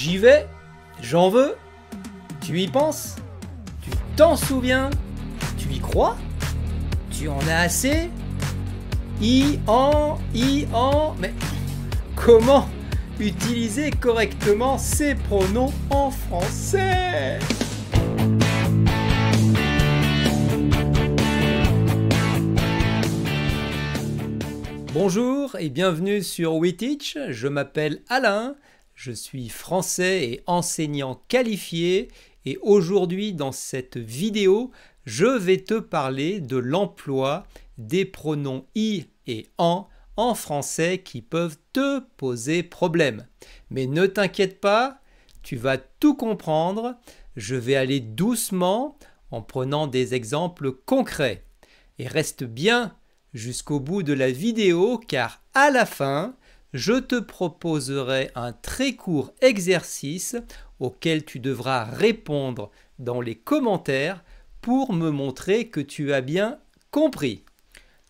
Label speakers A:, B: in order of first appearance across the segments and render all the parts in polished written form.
A: J'y vais, j'en veux, tu y penses, tu t'en souviens, tu y crois, tu en as assez, mais comment utiliser correctement ces pronoms en français? Bonjour et bienvenue sur WeTeach, je m'appelle Alain, je suis français et enseignant qualifié et aujourd'hui dans cette vidéo, je vais te parler de l'emploi des pronoms i et en français qui peuvent te poser problème. Mais ne t'inquiète pas, tu vas tout comprendre, je vais aller doucement en prenant des exemples concrets. Et reste bien jusqu'au bout de la vidéo car à la fin, je te proposerai un très court exercice auquel tu devras répondre dans les commentaires pour me montrer que tu as bien compris.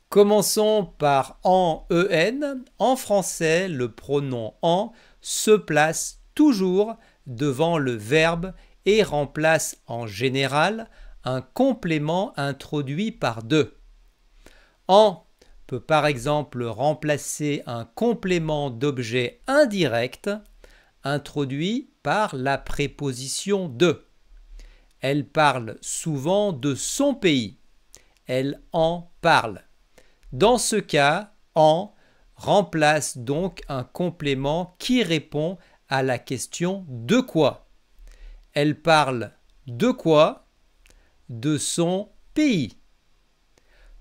A: Commençons par en. En français, le pronom en se place toujours devant le verbe et remplace en général un complément introduit par de. En peut par exemple remplacer un complément d'objet indirect introduit par la préposition de. Elle parle souvent de son pays. Elle en parle. Dans ce cas, en remplace donc un complément qui répond à la question de quoi. Elle parle de quoi? De son pays.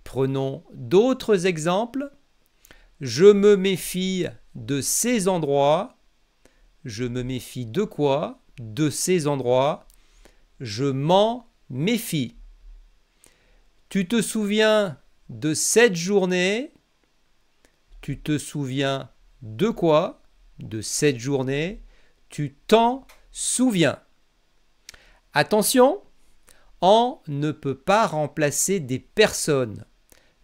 A: Prenons d'autres exemples. Je me méfie de ces endroits. Je me méfie de quoi? De ces endroits. Je m'en méfie. Tu te souviens de cette journée? Tu te souviens de quoi? De cette journée. Tu t'en souviens. Attention, en ne peut pas remplacer des personnes.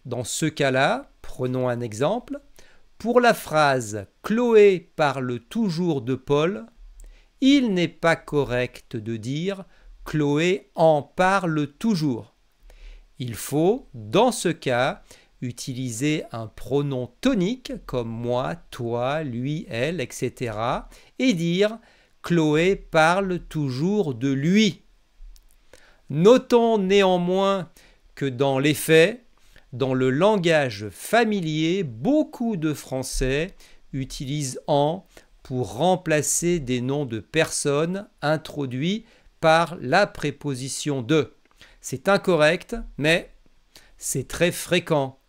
A: Dans ce cas-là, prenons un exemple. Pour la phrase « Chloé parle toujours de Paul », il n'est pas correct de dire « Chloé en parle toujours ». Il faut, dans ce cas, utiliser un pronom tonique comme moi, toi, lui, elle, etc. et dire « Chloé parle toujours de lui ». Notons néanmoins que dans les faits, dans le langage familier, beaucoup de Français utilisent « en » pour remplacer des noms de personnes introduits par la préposition « de ». C'est incorrect, mais c'est très fréquent.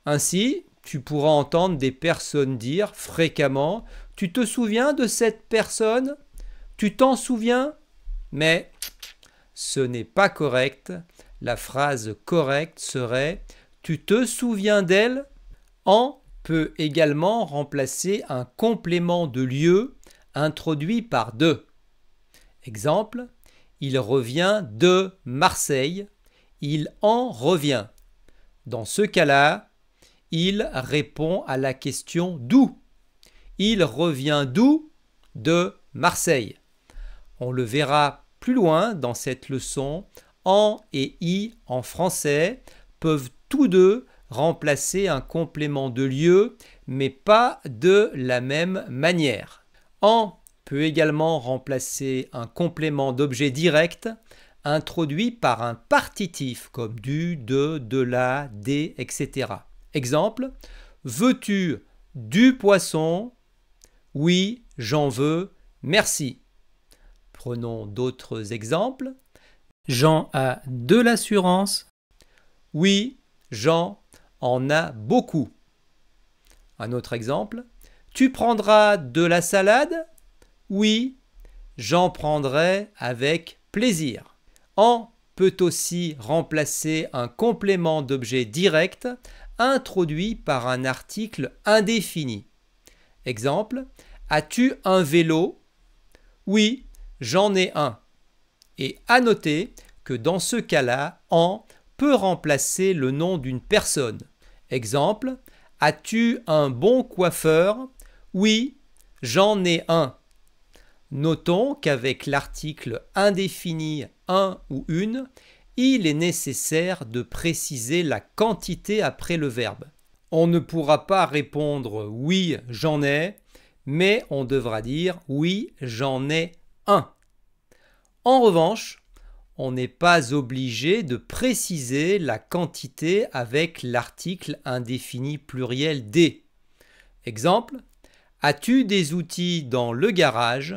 A: Ainsi, tu pourras entendre des personnes dire fréquemment « Tu te souviens de cette personne? Tu t'en souviens ?» Mais ce n'est pas correct. La phrase correcte serait « Tu te souviens d'elle ?» En peut également remplacer un complément de lieu introduit par de. Exemple, il revient de Marseille, il en revient. Dans ce cas-là, il répond à la question d'où. Il revient d'où? De Marseille. On le verra plus loin dans cette leçon, en et i en français peuvent tous deux remplacer un complément de lieu, mais pas de la même manière. En peut également remplacer un complément d'objet direct introduit par un partitif comme du, de la, des, etc. Exemple, veux-tu du poisson? Oui, j'en veux, merci. Prenons d'autres exemples. Jean a de l'assurance. Oui, Jean en a beaucoup. Un autre exemple. Tu prendras de la salade? Oui, j'en prendrai avec plaisir. En peut aussi remplacer un complément d'objet direct introduit par un article indéfini. Exemple, as-tu un vélo? Oui, j'en ai un. Et à noter que dans ce cas-là, en peut remplacer le nom d'une personne. Exemple, as-tu un bon coiffeur? Oui, j'en ai un. Notons qu'avec l'article indéfini un ou une, il est nécessaire de préciser la quantité après le verbe. On ne pourra pas répondre oui, j'en ai, mais on devra dire oui, j'en ai un. En revanche, on n'est pas obligé de préciser la quantité avec l'article indéfini pluriel des. Exemple, as-tu des outils dans le garage?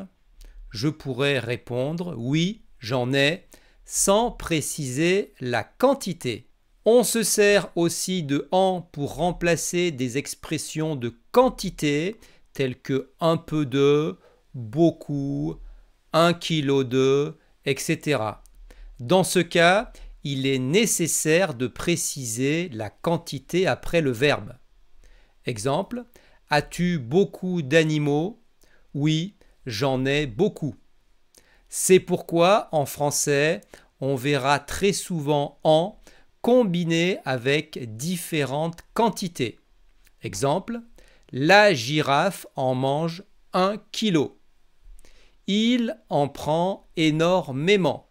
A: Je pourrais répondre oui, j'en ai, sans préciser la quantité. On se sert aussi de en pour remplacer des expressions de quantité telles que un peu de, beaucoup, 1 kilo de, etc. Dans ce cas, il est nécessaire de préciser la quantité après le verbe. Exemple, as-tu beaucoup d'animaux? Oui, j'en ai beaucoup. C'est pourquoi en français, on verra très souvent en combiné avec différentes quantités. Exemple, la girafe en mange 1 kilo. Il en prend énormément.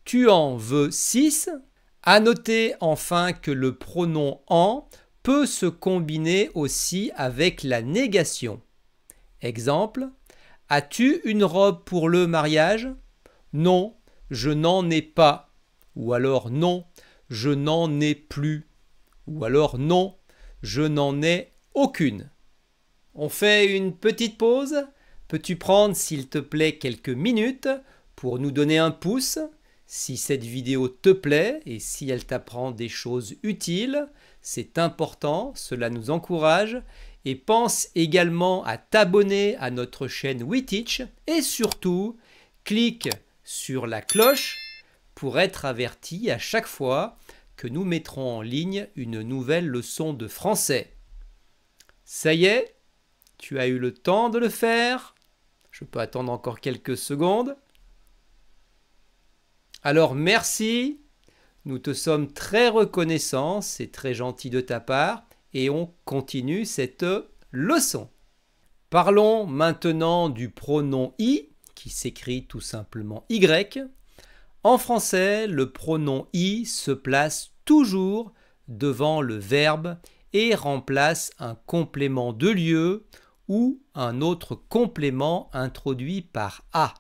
A: Tu en veux 6? À noter enfin que le pronom en peut se combiner aussi avec la négation. Exemple, as-tu une robe pour le mariage? Non, je n'en ai pas. Ou alors non, je n'en ai plus. Ou alors non, je n'en ai aucune. On fait une petite pause. Peux-tu prendre s'il te plaît quelques minutes pour nous donner un pouce si cette vidéo te plaît et si elle t'apprend des choses utiles? C'est important, cela nous encourage. Et pense également à t'abonner à notre chaîne WeTeach et surtout, clique sur la cloche pour être averti à chaque fois que nous mettrons en ligne une nouvelle leçon de français. Ça y est, tu as eu le temps de le faire. Je peux attendre encore quelques secondes. Alors merci, nous te sommes très reconnaissants, c'est très gentil de ta part. Et on continue cette leçon. Parlons maintenant du pronom i, qui s'écrit tout simplement y. En français, le pronom i se place toujours devant le verbe et remplace un complément de lieu ou un autre complément introduit par a.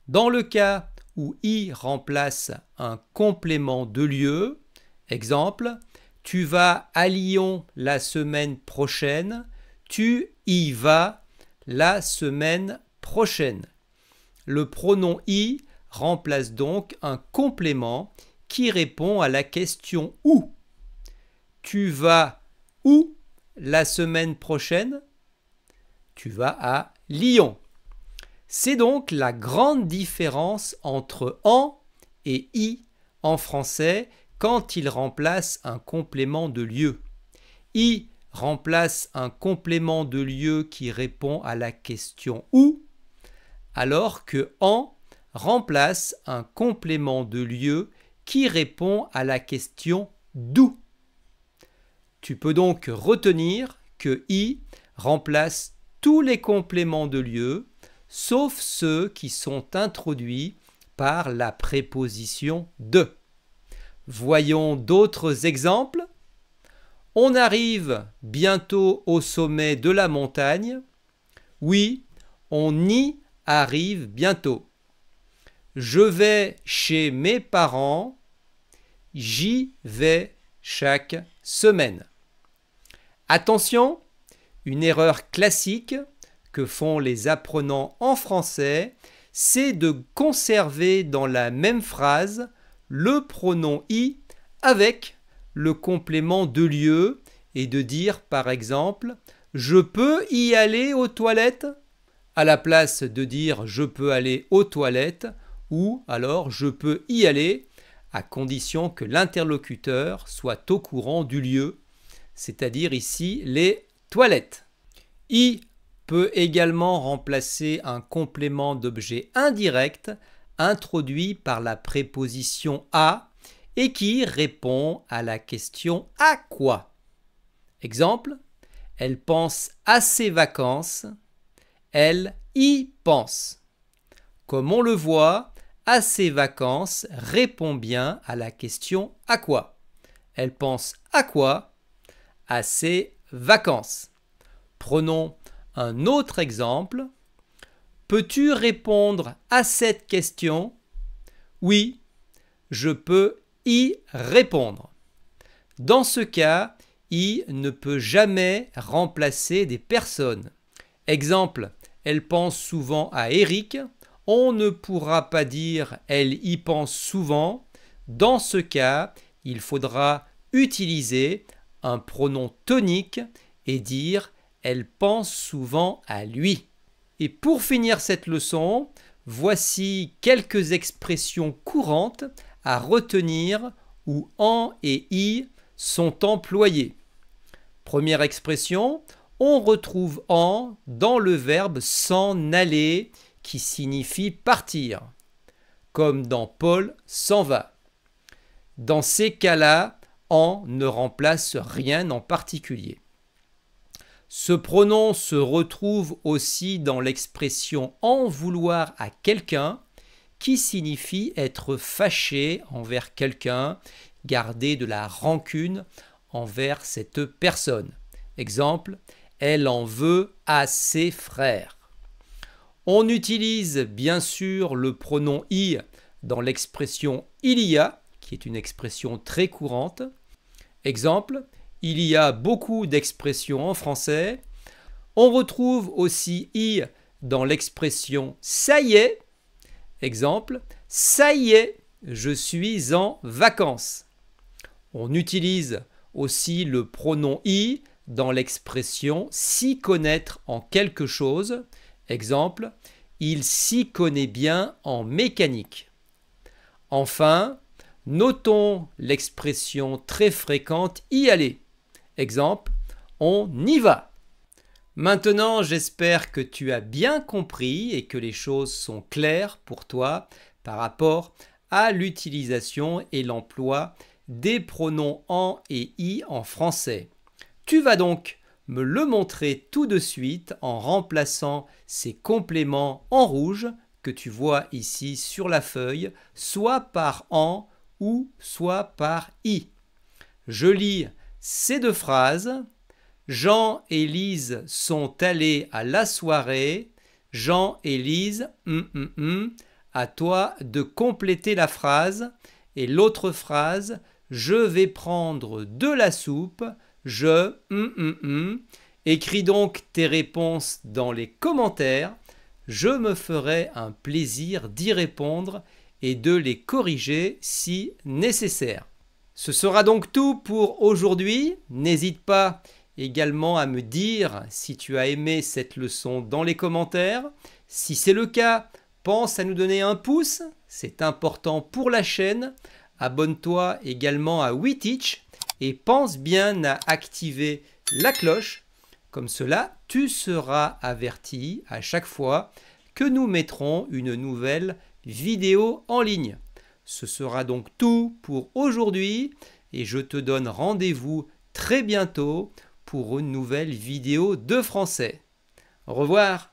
A: Dans le cas où i remplace un complément de lieu, exemple, tu vas à Lyon la semaine prochaine, tu y vas la semaine prochaine. Le pronom i remplace donc un complément qui répond à la question où. Tu vas où la semaine prochaine? Tu vas à Lyon. C'est donc la grande différence entre en et i en français quand il remplace un complément de lieu. I remplace un complément de lieu qui répond à la question où, alors que en remplace un complément de lieu qui répond à la question d'où. Tu peux donc retenir que i remplace tous les compléments de lieu, sauf ceux qui sont introduits par la préposition de. Voyons d'autres exemples. On arrive bientôt au sommet de la montagne. Oui, on y arrive bientôt. Je vais chez mes parents. J'y vais chaque semaine. Attention, une erreur classique que font les apprenants en français, c'est de conserver dans la même phrase le pronom i avec le complément de lieu et de dire par exemple « Je peux y aller aux toilettes ?» à la place de dire « Je peux aller aux toilettes » ou alors « Je peux y aller » à condition que l'interlocuteur soit au courant du lieu, c'est-à-dire ici les toilettes. I peut également remplacer un complément d'objet indirect introduit par la préposition à et qui répond à la question à quoi. Exemple, elle pense à ses vacances, Elle y pense. Comme on le voit, à ses vacances répond bien à la question à quoi. Elle pense à quoi? À ses vacances. Prenons un autre exemple. Peux-tu répondre à cette question? Oui, je peux y répondre. Dans ce cas, y ne peut jamais remplacer des personnes. Exemple, elle pense souvent à Eric. On ne pourra pas dire elle y pense souvent. Dans ce cas, il faudra utiliser un pronom tonique et dire elle pense souvent à lui. Et pour finir cette leçon, voici quelques expressions courantes à retenir où en et i sont employés. Première expression, on retrouve en dans le verbe s'en aller qui signifie partir, comme dans Paul s'en va. Dans ces cas-là, en ne remplace rien en particulier. Ce pronom se retrouve aussi dans l'expression en vouloir à quelqu'un qui signifie être fâché envers quelqu'un, garder de la rancune envers cette personne. Exemple, elle en veut à ses frères. On utilise bien sûr le pronom i dans l'expression il y a, qui est une expression très courante. Exemple, il y a beaucoup d'expressions en français. On retrouve aussi i dans l'expression ça y est. Exemple, ça y est, je suis en vacances. On utilise aussi le pronom i dans l'expression s'y connaître en quelque chose. Exemple, il s'y connaît bien en mécanique. Enfin, notons l'expression très fréquente y aller. Exemple, on y va. Maintenant, j'espère que tu as bien compris et que les choses sont claires pour toi par rapport à l'utilisation et l'emploi des pronoms en et i en français. Tu vas donc me le montrer tout de suite en remplaçant ces compléments en rouge que tu vois ici sur la feuille, soit par en ou soit par i. Je lis ces deux phrases. Jean et Lise sont allés à la soirée. Jean et Lise, à toi de compléter la phrase. Et l'autre phrase, je vais prendre de la soupe. Je, Écris donc tes réponses dans les commentaires. Je me ferai un plaisir d'y répondre et de les corriger si nécessaire. Ce sera donc tout pour aujourd'hui. N'hésite pas également à me dire si tu as aimé cette leçon dans les commentaires. Si c'est le cas, pense à nous donner un pouce, c'est important pour la chaîne. Abonne-toi également à WeTeach et pense bien à activer la cloche. Comme cela, tu seras averti à chaque fois que nous mettrons une nouvelle vidéo en ligne. Ce sera donc tout pour aujourd'hui et je te donne rendez-vous très bientôt pour une nouvelle vidéo de français. Au revoir!